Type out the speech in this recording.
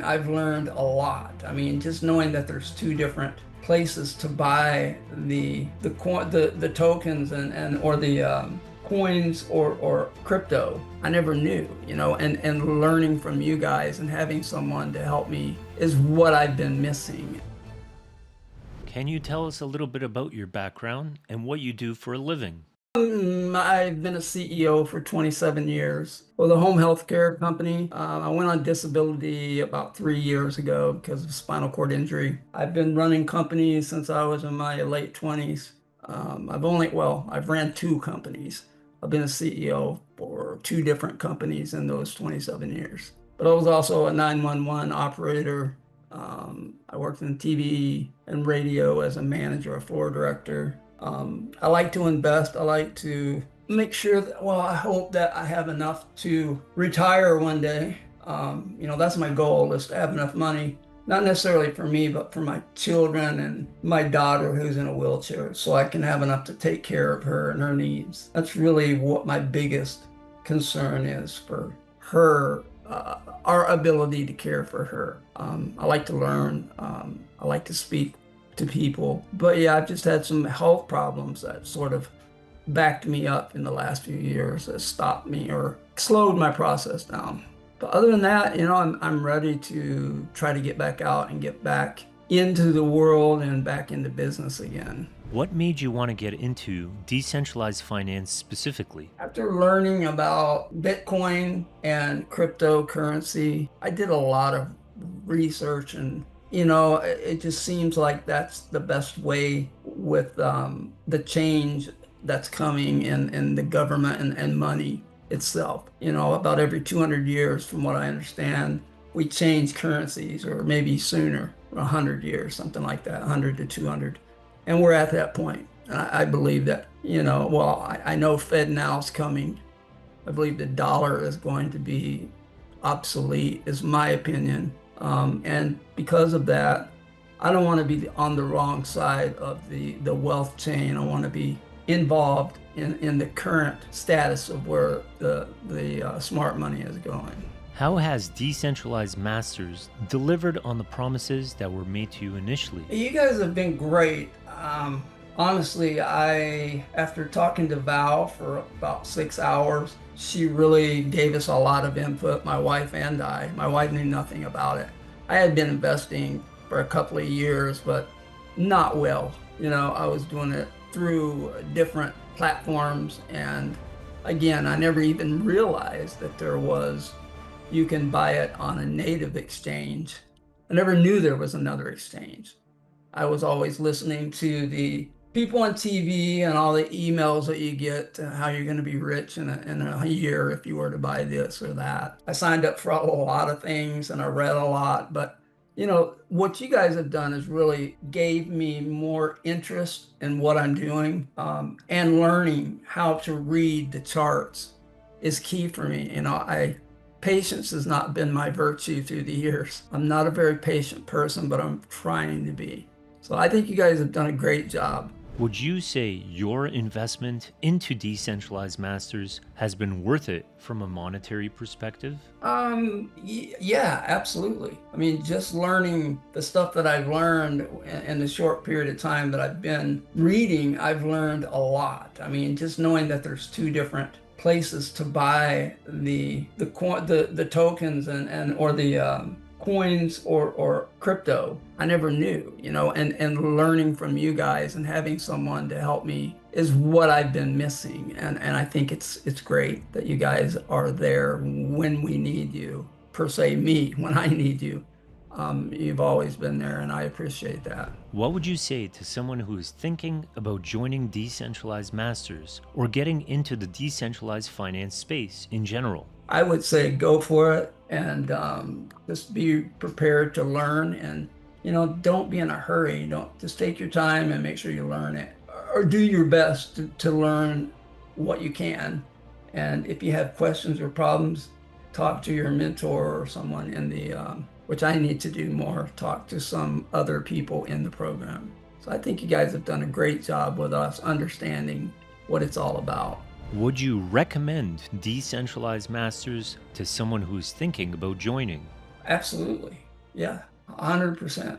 reading, I've learned a lot. I mean, just knowing that there's two different places to buy the tokens and or the coins or crypto. I never knew, and learning from you guys and having someone to help me is what I've been missing. Can you tell us a little bit about your background and what you do for a living? I've been a CEO for 27 years with a home health care company. I went on disability about 3 years ago because of spinal cord injury. I've been running companies since I was in my late 20s. I've ran two companies. I've been a CEO for two different companies in those 27 years. But I was also a 911 operator. I worked in TV and radio as a manager, a floor director. I like to invest. I like to make sure that, well, I hope that I have enough to retire one day. That's my goal, is to have enough money, not necessarily for me, but for my children and my daughter who's in a wheelchair, so I can have enough to take care of her and her needs. That's really what my biggest concern is for her, our ability to care for her. I like to learn. I like to speak to people. But yeah, I've just had some health problems that sort of backed me up in the last few years, that stopped me or slowed my process down. But other than that, I'm ready to try to get back out and get back into the world and back into business again. What made you want to get into decentralized finance specifically? After learning about Bitcoin and cryptocurrency, I did a lot of research, and it just seems like that's the best way with the change that's coming in the government and money itself. About every 200 years, from what I understand, we change currencies, or maybe sooner, 100 years, something like that, 100 to 200. And we're at that point. And I believe that, I know Fed now is coming. I believe the dollar is going to be obsolete, is my opinion. And because of that, I don't want to be on the wrong side of the wealth chain. I want to be involved in the current status of where the smart money is going. How has Decentralized Masters delivered on the promises that were made to you initially? You guys have been great. Honestly, after talking to Val for about 6 hours, she really gave us a lot of input, my wife and I. My wife knew nothing about it. I had been investing for a couple of years, but not well. I was doing it through different platforms. And again, I never even realized that you can buy it on a native exchange. I never knew there was another exchange. I was always listening to the people on TV and all the emails that you get, how you're going to be rich in a year if you were to buy this or that. I signed up for a lot of things and I read a lot, but what you guys have done is really gave me more interest in what I'm doing, and learning how to read the charts is key for me. Patience has not been my virtue through the years. I'm not a very patient person, but I'm trying to be. So I think you guys have done a great job. Would you say your investment into Decentralized Masters has been worth it from a monetary perspective? Yeah, absolutely. I mean, just learning the stuff that I've learned in the short period of time that I've been reading, I've learned a lot. I mean, just knowing that there's two different places to buy the tokens and or the coins or crypto, I never knew, and learning from you guys and having someone to help me is what I've been missing. And I think it's great that you guys are there when we need you, per se me, when I need you. You've always been there, and I appreciate that. What would you say to someone who is thinking about joining Decentralized Masters or getting into the decentralized finance space in general? I would say go for it, and just be prepared to learn, and don't be in a hurry. Don't Just take your time and make sure you learn it, or do your best to learn what you can. And if you have questions or problems, talk to your mentor or someone in the which I need to do more, talk to some other people in the program. So I think you guys have done a great job with us understanding what it's all about. Would you recommend Decentralized Masters to someone who's thinking about joining? Absolutely. Yeah, 100%.